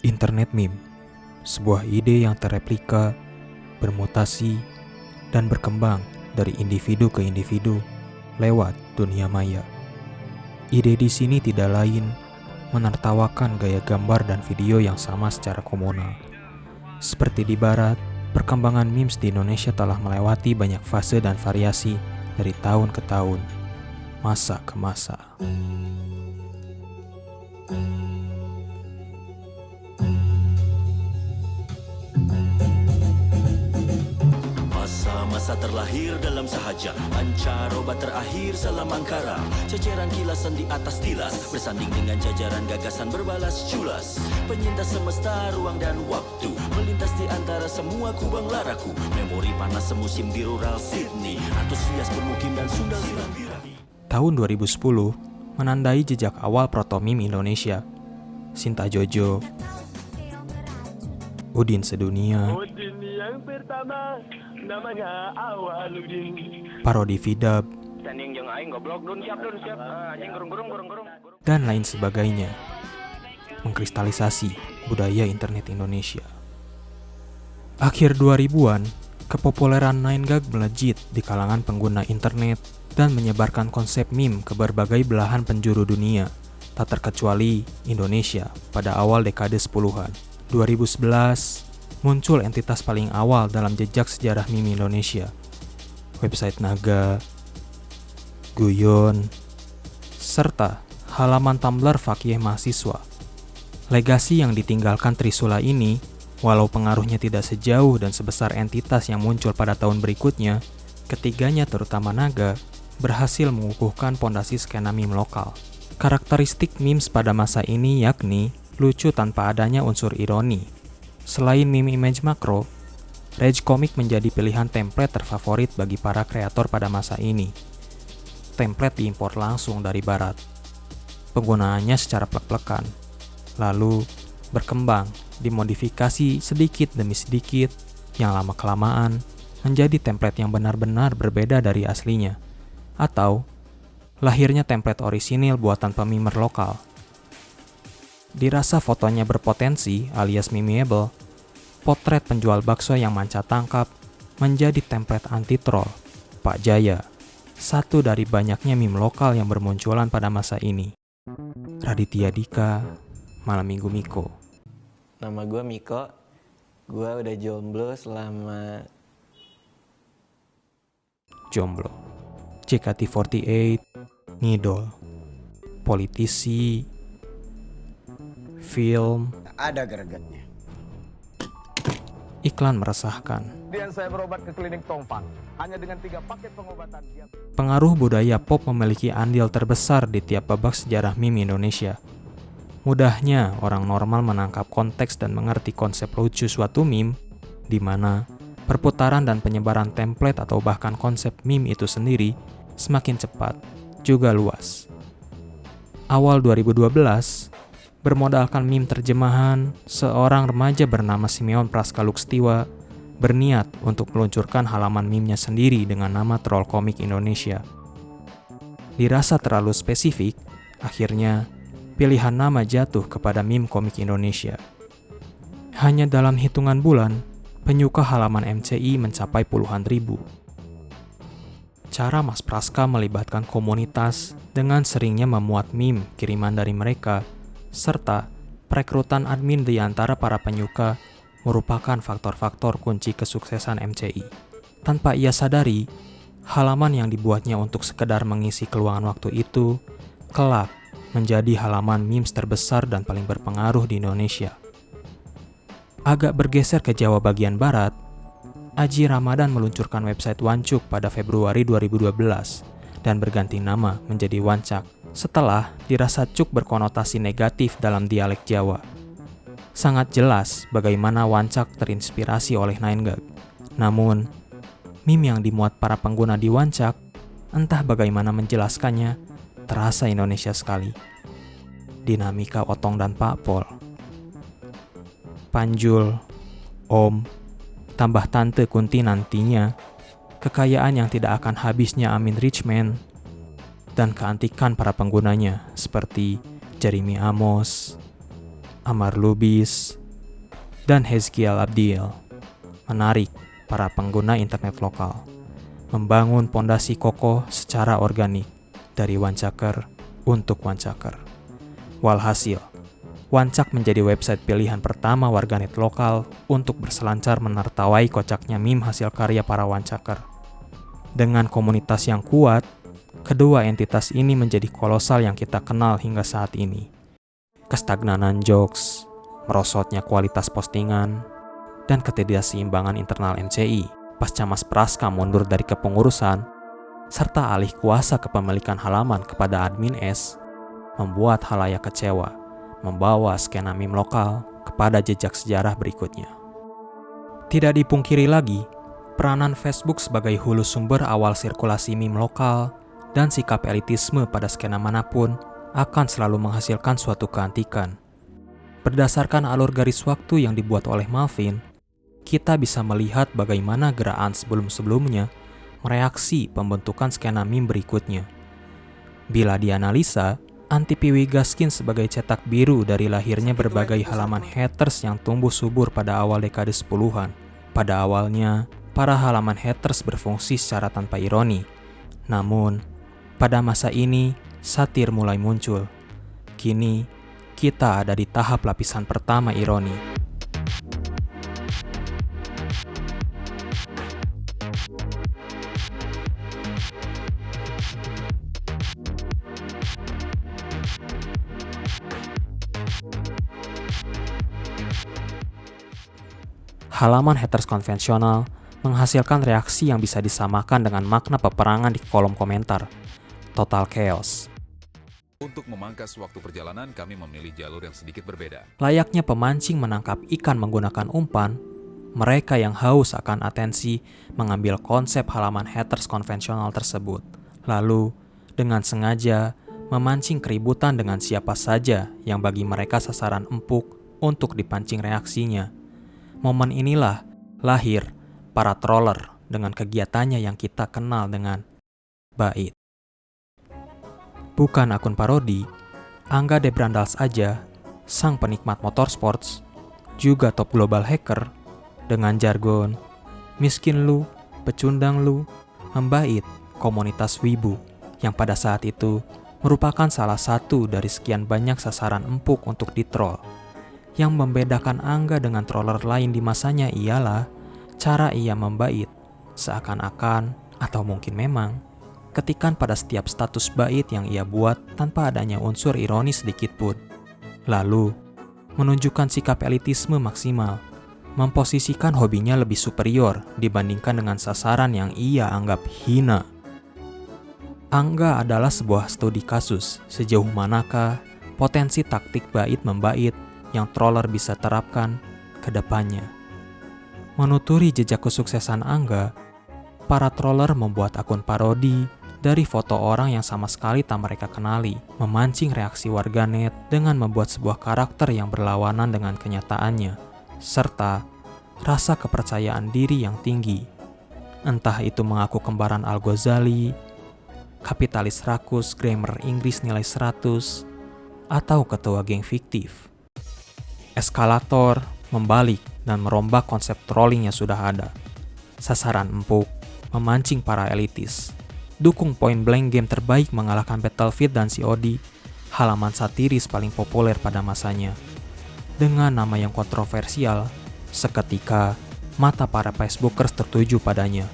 Internet meme, sebuah ide yang terreplika, bermutasi, dan berkembang dari individu ke individu lewat dunia maya. Ide di sini tidak lain menertawakan gaya gambar dan video yang sama secara komunal. Seperti di barat, perkembangan memes di Indonesia telah melewati banyak fase dan variasi dari tahun ke tahun, masa ke masa. Masa terlahir dalam sahaja, pancaroba terakhir salam angkara, ceceran kilasan di atas tilas, bersanding dengan jajaran gagasan berbalas culas, penyintas semesta ruang dan waktu, melintas di antara semua kubang laraku, memori panas semusim di rural Sydney, antusias bermukim dan sundal silang birahi. Tahun 2010 menandai jejak awal proto-meme Indonesia. Sinta Jojo, Udin Sedunia, Udin yang pertama, namanya Awaludin. parodi Vidab, Tanding jeung aing goblok dun siap. Anjing gurung. dan lain sebagainya, mengkristalisasi budaya internet Indonesia. Akhir 2000-an, kepopuleran 9gag melejit di kalangan pengguna internet dan menyebarkan konsep meme ke berbagai belahan penjuru dunia, tak terkecuali Indonesia pada awal dekade 10-an. 2011, muncul entitas paling awal dalam jejak sejarah meme Indonesia, website Naga, Guyon, serta halaman Tumblr Fakih Mahasiswa. Legasi yang ditinggalkan Trisula ini, walau pengaruhnya tidak sejauh dan sebesar entitas yang muncul pada tahun berikutnya, ketiganya terutama Naga, berhasil mengukuhkan pondasi skena meme lokal. Karakteristik memes pada masa ini yakni lucu tanpa adanya unsur ironi. Selain meme image makro, Rage Comic menjadi pilihan template terfavorit bagi para kreator pada masa ini. Template diimpor langsung dari barat. Penggunaannya secara plek-plekan, lalu berkembang, dimodifikasi sedikit demi sedikit, yang lama-kelamaan menjadi template yang benar-benar berbeda dari aslinya, atau lahirnya template orisinil buatan pemimer lokal. Dirasa fotonya berpotensi alias memeable, potret penjual bakso yang manca tangkap menjadi template anti-troll. Pak Jaya, satu dari banyaknya meme lokal yang bermunculan pada masa ini. Raditya Dika, Malam Minggu Miko. Nama gue Miko, gue udah jomblo selama Jomblo, JKT48, Ngidol, politisi, film, ada gregetnya. iklan meresahkan. Kemudian saya berobat ke klinik Tongfang. Hanya dengan 3 paket pengobatan dia. Pengaruh budaya pop memiliki andil terbesar di tiap babak sejarah meme Indonesia. Mudahnya orang normal menangkap konteks dan mengerti konsep lucu suatu meme, di mana perputaran dan penyebaran template atau bahkan konsep meme itu sendiri semakin cepat, juga luas. Awal 2012, bermodalkan meme terjemahan, seorang remaja bernama Simeon Praskaluxtiwa berniat untuk meluncurkan halaman meme-nya sendiri dengan nama Troll Komik Indonesia. Dirasa terlalu spesifik, akhirnya pilihan nama jatuh kepada meme komik Indonesia. Hanya dalam hitungan bulan, penyuka halaman MCI mencapai puluhan ribu. Cara Mas Praska melibatkan komunitas dengan seringnya memuat meme kiriman dari mereka, serta perekrutan admin di antara para penyuka merupakan faktor-faktor kunci kesuksesan MCI. Tanpa ia sadari, halaman yang dibuatnya untuk sekedar mengisi keluangan waktu itu kelak menjadi halaman memes terbesar dan paling berpengaruh di Indonesia. Agak bergeser ke Jawa bagian barat, Aji Ramadan meluncurkan website Wancuk pada Februari 2012 dan berganti nama menjadi Wancak setelah dirasa cuk berkonotasi negatif dalam dialek Jawa. Sangat jelas bagaimana Wancak terinspirasi oleh 9gag. Namun, meme yang dimuat para pengguna di Wancak, entah bagaimana menjelaskannya, terasa Indonesia sekali. Dinamika Otong dan Pak Pol, Panjul, Om, tambah Tante Kunti nantinya, kekayaan yang tidak akan habisnya Amin Richman, dan keantikan para penggunanya seperti Jeremy Amos, Amar Lubis, dan Hezkiel Abdiel menarik para pengguna internet lokal, membangun pondasi kokoh secara organik dari Wancaker untuk Wancaker. Walhasil, Wancak menjadi website pilihan pertama warganet lokal untuk berselancar menertawai kocaknya meme hasil karya para Wancaker. Dengan komunitas yang kuat, kedua entitas ini menjadi kolosal yang kita kenal hingga saat ini. Kestagnanan jokes, merosotnya kualitas postingan, dan ketidakseimbangan internal MCI pasca Mas Praska mundur dari kepengurusan, serta alih kuasa kepemilikan halaman kepada admin S, membuat halayak kecewa, membawa skena meme lokal kepada jejak sejarah berikutnya. Tidak dipungkiri lagi, peranan Facebook sebagai hulu sumber awal sirkulasi meme lokal dan sikap elitisme pada skena manapun akan selalu menghasilkan suatu keantikan. Berdasarkan alur garis waktu yang dibuat oleh Malvin, kita bisa melihat bagaimana gerakan sebelum-sebelumnya mereaksi pembentukan skena meme berikutnya. Bila dianalisa, Anti-Piwi Gaskin sebagai cetak biru dari lahirnya berbagai halaman haters yang tumbuh subur pada awal dekade 10-an. Pada awalnya, para halaman haters berfungsi secara tanpa ironi. Namun, pada masa ini, satir mulai muncul. Kini, kita ada di tahap lapisan pertama ironi. Halaman haters konvensional menghasilkan reaksi yang bisa disamakan dengan makna peperangan di kolom komentar. Total chaos. Untuk memangkas waktu perjalanan, kami memilih jalur yang sedikit berbeda. Layaknya pemancing menangkap ikan menggunakan umpan, mereka yang haus akan atensi mengambil konsep halaman haters konvensional tersebut. Lalu, dengan sengaja, memancing keributan dengan siapa saja yang bagi mereka sasaran empuk untuk dipancing reaksinya. Momen inilah lahir para troller dengan kegiatannya yang kita kenal dengan bait. Bukan akun parodi, Angga De Brandals aja, sang penikmat motorsports, juga top global hacker, dengan jargon, miskin lu, pecundang lu, membait komunitas wibu, yang pada saat itu merupakan salah satu dari sekian banyak sasaran empuk untuk ditroll. Yang membedakan Angga dengan troller lain di masanya ialah cara ia membait, seakan-akan, atau mungkin memang, ketikan pada setiap status bait yang ia buat tanpa adanya unsur ironis sedikit pun. Lalu, menunjukkan sikap elitisme maksimal, memposisikan hobinya lebih superior dibandingkan dengan sasaran yang ia anggap hina. Angga adalah sebuah studi kasus sejauh manakah potensi taktik bait membait yang troller bisa terapkan ke depannya. Menuturi jejak kesuksesan Angga, para troller membuat akun parodi dari foto orang yang sama sekali tak mereka kenali, memancing reaksi warganet dengan membuat sebuah karakter yang berlawanan dengan kenyataannya, serta rasa kepercayaan diri yang tinggi. Entah itu mengaku kembaran Al-Ghazali, kapitalis rakus grammar Inggris nilai 100, atau ketua geng fiktif. Eskalator membalik dan merombak konsep trolling yang sudah ada. Sasaran empuk, memancing para elitis. Dukung Point Blank game terbaik mengalahkan Battlefield dan COD, halaman satiris paling populer pada masanya. Dengan nama yang kontroversial, seketika mata para Facebookers tertuju padanya.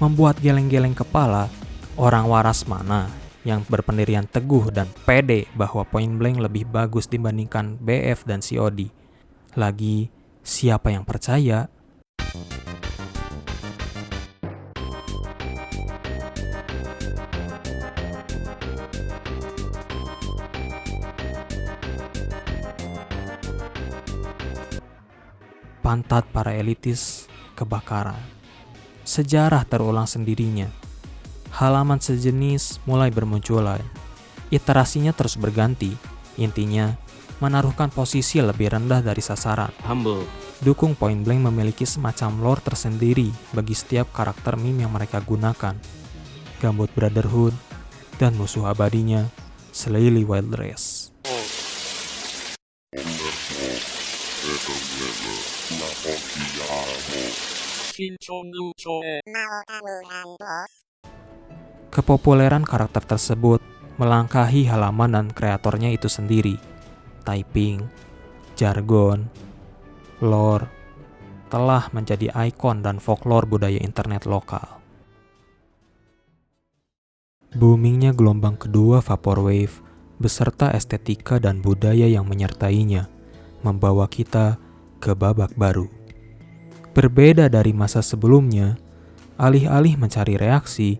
Membuat geleng-geleng kepala, orang waras mana yang berpendirian teguh dan pede bahwa Point Blank lebih bagus dibandingkan BF dan COD. Lagi, siapa yang percaya? Pantat para elitis kebakaran. Sejarah terulang sendirinya. Halaman sejenis mulai bermunculan. Iterasinya terus berganti. Intinya, menaruhkan posisi lebih rendah dari sasaran. Humble. Dukung Point Blank memiliki semacam lore tersendiri bagi setiap karakter meme yang mereka gunakan. Gambut Brotherhood dan musuh abadinya, Slayly Wild Race. Kepopuleran karakter tersebut melangkahi halaman dan kreatornya itu sendiri. Typing, jargon, lore, telah menjadi ikon dan folklore budaya internet lokal. Boomingnya gelombang kedua Vaporwave beserta estetika dan budaya yang menyertainya membawa kita ke babak baru. Berbeda dari masa sebelumnya, alih-alih mencari reaksi,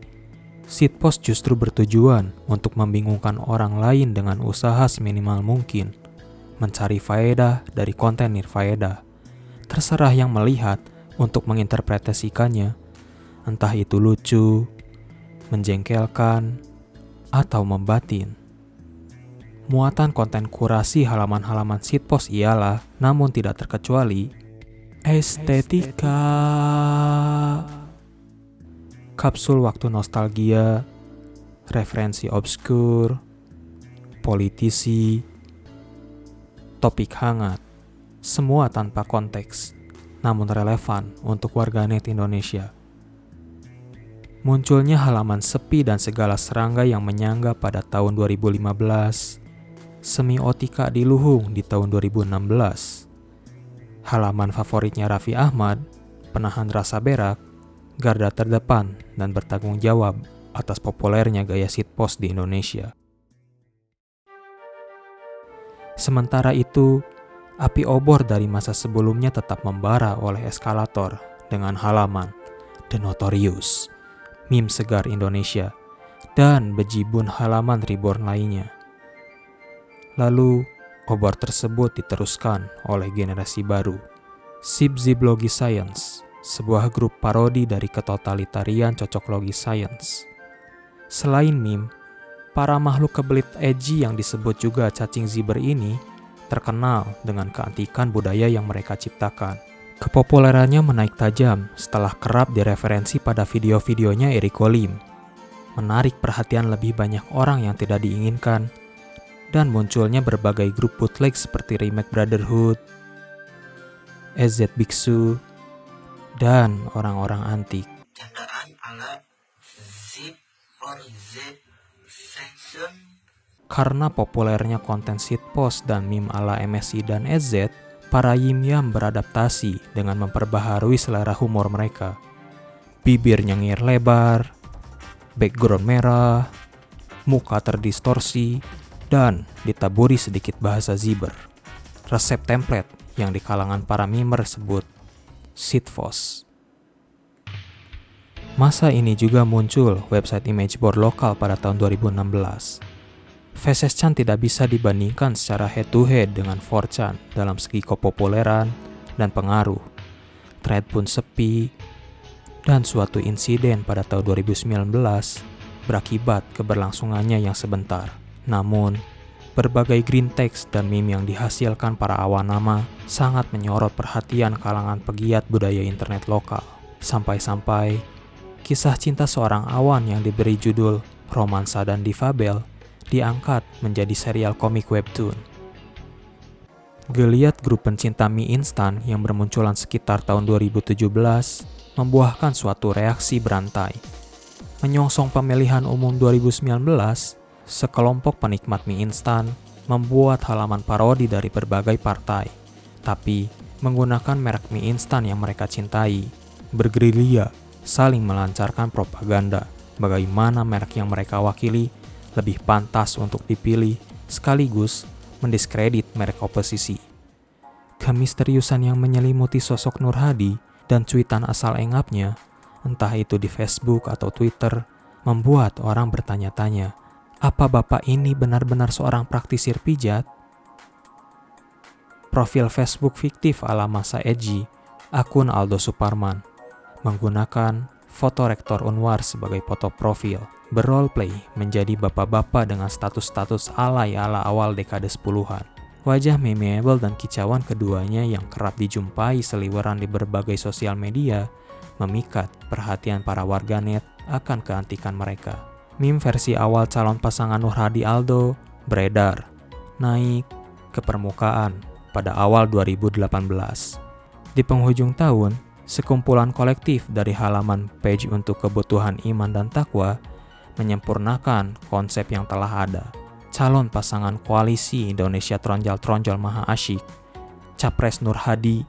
shitpost justru bertujuan untuk membingungkan orang lain dengan usaha seminimal mungkin, mencari faedah dari konten nirfaedah. Terserah yang melihat untuk menginterpretasikannya, entah itu lucu, menjengkelkan, atau membatin. Muatan konten kurasi halaman-halaman shitpost ialah, namun tidak terkecuali, estetika. Kapsul waktu nostalgia, referensi obskur, politisi, topik hangat, semua tanpa konteks, namun relevan untuk warganet Indonesia. Munculnya halaman sepi dan segala serangga yang menyangga pada tahun 2015, semiotika di Luhung di tahun 2016, halaman favoritnya Raffi Ahmad, penahan rasa berak, garda terdepan dan bertanggung jawab atas populernya gaya shitpost di Indonesia. Sementara itu, api obor dari masa sebelumnya tetap membara oleh eskalator dengan halaman The Notorious, meme segar Indonesia, dan bejibun halaman reborn lainnya. Lalu, obor tersebut diteruskan oleh generasi baru, Sibziblogi Science, sebuah grup parodi dari ketotalitarian cocoklogi science. Selain meme, para makhluk kebelit edgy yang disebut juga cacing ziber ini terkenal dengan keantikan budaya yang mereka ciptakan. Kepopulerannya menaik tajam setelah kerap direferensi pada video-videonya Eriko Lim, menarik perhatian lebih banyak orang yang tidak diinginkan, dan munculnya berbagai grup bootleg seperti Remake Brotherhood, EZ Biksu, dan orang-orang antik. Karena populernya konten shitpost dan meme ala MSI dan EZ, para yimyam beradaptasi dengan memperbaharui selera humor mereka. Bibir nyengir lebar, background merah, muka terdistorsi, dan ditaburi sedikit bahasa ziber. Resep template yang di kalangan para mimer sebut shitpost. Masa ini juga muncul website image board lokal pada tahun 2016. VSS-chan tidak bisa dibandingkan secara head-to-head dengan 4chan dalam segi kepopuleran dan pengaruh. Thread pun sepi, dan suatu insiden pada tahun 2019 berakibat keberlangsungannya yang sebentar. Namun, berbagai green text dan meme yang dihasilkan para awanama sangat menyorot perhatian kalangan pegiat budaya internet lokal. Sampai-sampai, kisah cinta seorang awan yang diberi judul Romansa dan Difabel diangkat menjadi serial komik webtoon. Geliat grup pencinta mie instan yang bermunculan sekitar tahun 2017 membuahkan suatu reaksi berantai. Menyongsong pemilihan umum 2019, sekelompok penikmat mie instan membuat halaman parodi dari berbagai partai, tapi menggunakan merek mie instan yang mereka cintai, bergerilya saling melancarkan propaganda bagaimana merek yang mereka wakili lebih pantas untuk dipilih, sekaligus mendiskredit merek oposisi. Kemisteriusan yang menyelimuti sosok Nur Hadi dan cuitan asal engapnya, entah itu di Facebook atau Twitter, membuat orang bertanya-tanya, apa bapak ini benar-benar seorang praktisir pijat? Profil Facebook fiktif ala masa edgy, akun Aldo Suparman, menggunakan foto Rektor Unwar sebagai foto profil, berroleplay menjadi bapak-bapak dengan status-status alay ala awal dekade 10-an. Wajah memeable dan kicauan keduanya yang kerap dijumpai seliweran di berbagai sosial media memikat perhatian para warganet akan keantikan mereka. Meme versi awal calon pasangan Nur Hadi Aldo beredar, naik ke permukaan, pada awal 2018. Di penghujung tahun, sekumpulan kolektif dari halaman page untuk kebutuhan iman dan takwa menyempurnakan konsep yang telah ada. Calon pasangan koalisi Indonesia Tronjol-Tronjol Maha Asyik, Capres Nur Hadi,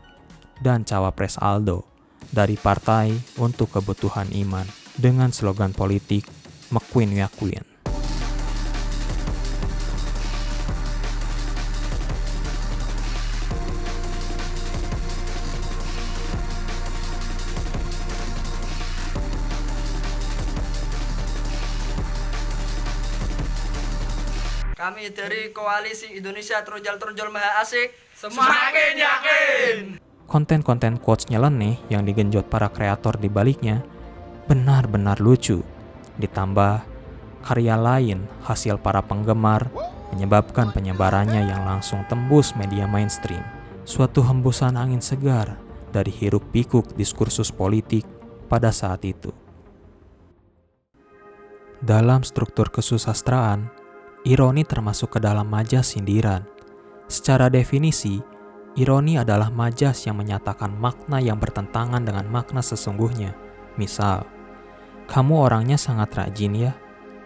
dan Cawapres Aldo dari Partai untuk Kebutuhan Iman dengan slogan politik McQueen Yaqueen. Kami dari Koalisi Indonesia Tronjol-Tronjol Maha Asyik semakin yakin. Konten-konten quotes nyeleneh yang digenjot para kreator di baliknya benar-benar lucu. Ditambah karya lain hasil para penggemar menyebabkan penyebarannya yang langsung tembus media mainstream. Suatu hembusan angin segar dari hiruk-pikuk diskursus politik pada saat itu. Dalam struktur kesusastraan, ironi termasuk ke dalam majas sindiran. Secara definisi, ironi adalah majas yang menyatakan makna yang bertentangan dengan makna sesungguhnya. Misal, kamu orangnya sangat rajin ya,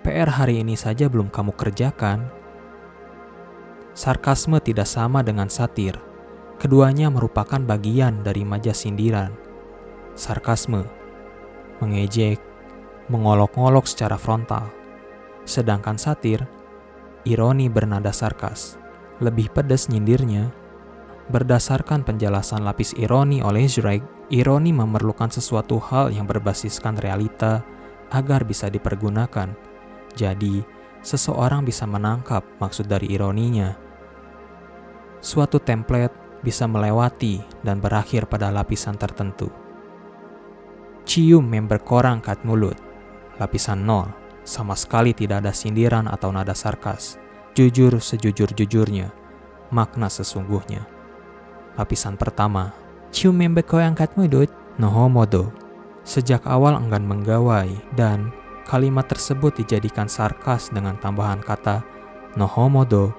PR hari ini saja belum kamu kerjakan. Sarkasme tidak sama dengan satir. Keduanya merupakan bagian dari majas sindiran. Sarkasme, mengejek, mengolok-ngolok secara frontal. Sedangkan satir, ironi bernada sarkas, lebih pedas nyindirnya. Berdasarkan penjelasan lapis ironi oleh Zweig, ironi memerlukan sesuatu hal yang berbasiskan realita agar bisa dipergunakan. Jadi, seseorang bisa menangkap maksud dari ironinya. Suatu template bisa melewati dan berakhir pada lapisan tertentu. Cium member korang kat mulut, lapisan 0. Sama sekali tidak ada sindiran atau nada sarkas. Jujur sejujur-jujurnya, makna sesungguhnya. Lapisan pertama, cium member kau yang angkat mudut, nohomodo. Sejak awal enggan menggawai dan kalimat tersebut dijadikan sarkas dengan tambahan kata nohomodo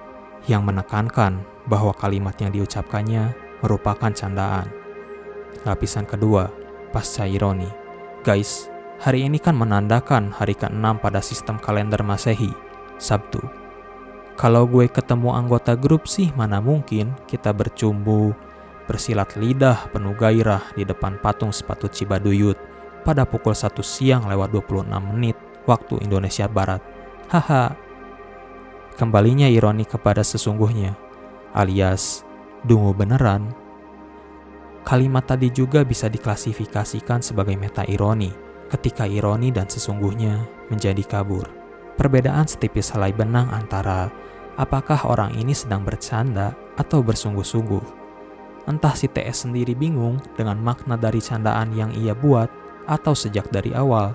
yang menekankan bahwa kalimat yang diucapkannya merupakan candaan. Lapisan kedua, pasca ironi. Guys, hari ini kan menandakan hari ke-6 pada sistem kalender Masehi, Sabtu. Kalau gue ketemu anggota grup sih mana mungkin kita bercumbu, bersilat lidah penuh gairah di depan patung sepatu Cibaduyut pada pukul 1 siang lewat 26 menit waktu Indonesia Barat. Haha. Kembalinya ironi kepada sesungguhnya, alias dungu beneran. Kalimat tadi juga bisa diklasifikasikan sebagai meta ironi, ketika ironi dan sesungguhnya menjadi kabur. Perbedaan setipis helai benang antara apakah orang ini sedang bercanda atau bersungguh-sungguh. Entah si TS sendiri bingung dengan makna dari candaan yang ia buat, atau sejak dari awal,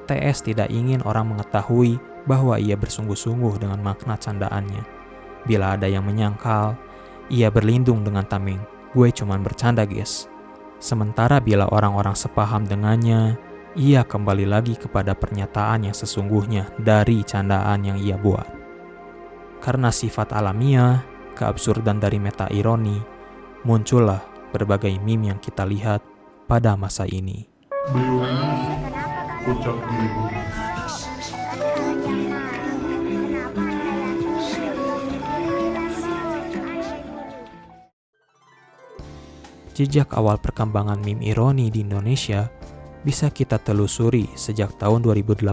TS tidak ingin orang mengetahui bahwa ia bersungguh-sungguh dengan makna candaannya. Bila ada yang menyangkal, ia berlindung dengan tameng, gue cuman bercanda guys. Sementara bila orang-orang sepaham dengannya, ia kembali lagi kepada pernyataan yang sesungguhnya dari candaan yang ia buat. Karena sifat alamiah, keabsurdan dari meta ironi, muncullah berbagai meme yang kita lihat pada masa ini. Jejak awal perkembangan meme ironi di Indonesia bisa kita telusuri sejak tahun 2018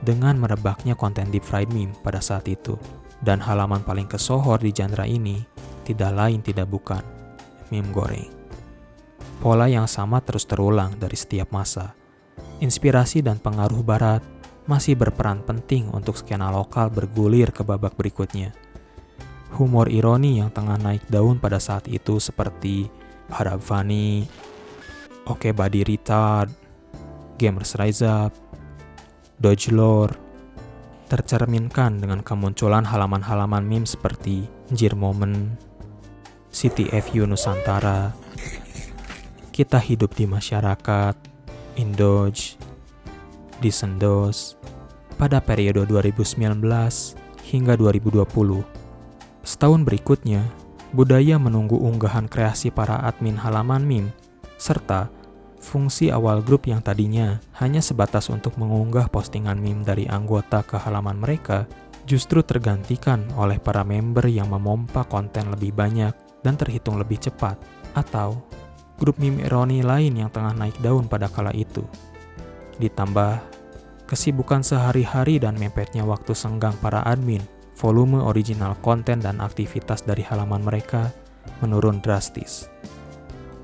dengan merebaknya konten deep fried meme pada saat itu. Dan halaman paling kesohor di genre ini tidak lain tidak bukan meme goreng. Pola yang sama terus terulang dari setiap masa. Inspirasi dan pengaruh barat masih berperan penting untuk skena lokal bergulir ke babak berikutnya. Humor ironi yang tengah naik daun pada saat itu seperti Harap Funny, Oke Body Retard, Gamers Rise Up, Dodge Lore, tercerminkan dengan kemunculan halaman-halaman meme seperti Njir Moment, CTFU Nusantara, Kita Hidup di Masyarakat, Indoj, Disendos, pada periode 2019 hingga 2020. Setahun berikutnya, budaya menunggu unggahan kreasi para admin halaman meme, serta fungsi awal grup yang tadinya hanya sebatas untuk mengunggah postingan meme dari anggota ke halaman mereka, justru tergantikan oleh para member yang memompa konten lebih banyak dan terhitung lebih cepat, atau grup meme ironi lain yang tengah naik daun pada kala itu. Ditambah kesibukan sehari-hari dan mepetnya waktu senggang para admin, volume original konten dan aktivitas dari halaman mereka menurun drastis.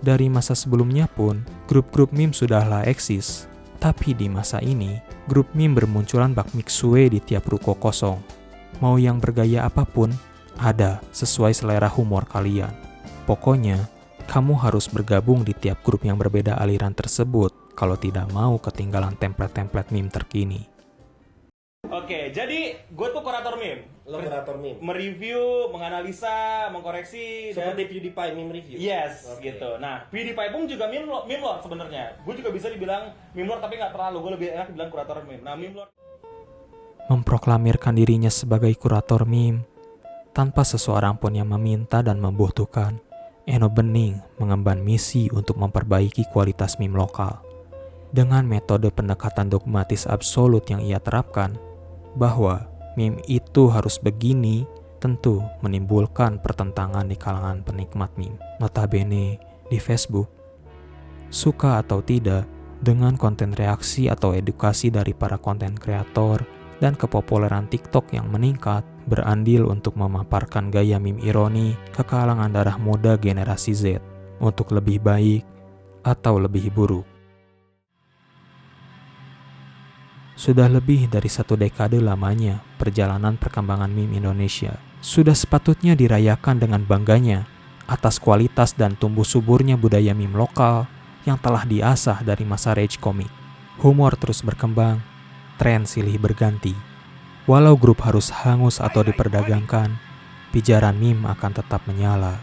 Dari masa sebelumnya pun, grup-grup meme sudahlah eksis, tapi di masa ini, grup meme bermunculan bak miksue di tiap ruko kosong. Mau yang bergaya apapun, ada sesuai selera humor kalian. Pokoknya, kamu harus bergabung di tiap grup yang berbeda aliran tersebut kalau tidak mau ketinggalan template-template meme terkini. Oke, jadi gue tuh kurator meme. Lo kurator meme? Mereview, menganalisa, mengkoreksi. Seperti PewDiePie meme review? Yes, Oke. gitu. Nah, PewDiePie pun juga meme lord sebenarnya. Gue juga bisa dibilang meme lord tapi nggak terlalu. Gue lebih enak bilang kurator meme. Nah, meme lord. Memproklamirkan dirinya sebagai kurator meme, tanpa seseorang pun yang meminta dan membutuhkan, Eno Bening mengemban misi untuk memperbaiki kualitas meme lokal. Dengan metode pendekatan dogmatis absolut yang ia terapkan, bahwa meme itu harus begini, tentu menimbulkan pertentangan di kalangan penikmat meme. Notabene di Facebook, suka atau tidak dengan konten reaksi atau edukasi dari para konten kreator dan kepopuleran TikTok yang meningkat, berandil untuk memaparkan gaya meme ironi ke kalangan darah muda generasi Z untuk lebih baik atau lebih buruk. Sudah lebih dari 1 dekade lamanya perjalanan perkembangan meme Indonesia. Sudah sepatutnya dirayakan dengan bangganya atas kualitas dan tumbuh suburnya budaya meme lokal yang telah diasah dari masa rage komik. Humor terus berkembang, tren silih berganti. Walau grup harus hangus atau diperdagangkan, pijaran meme akan tetap menyala.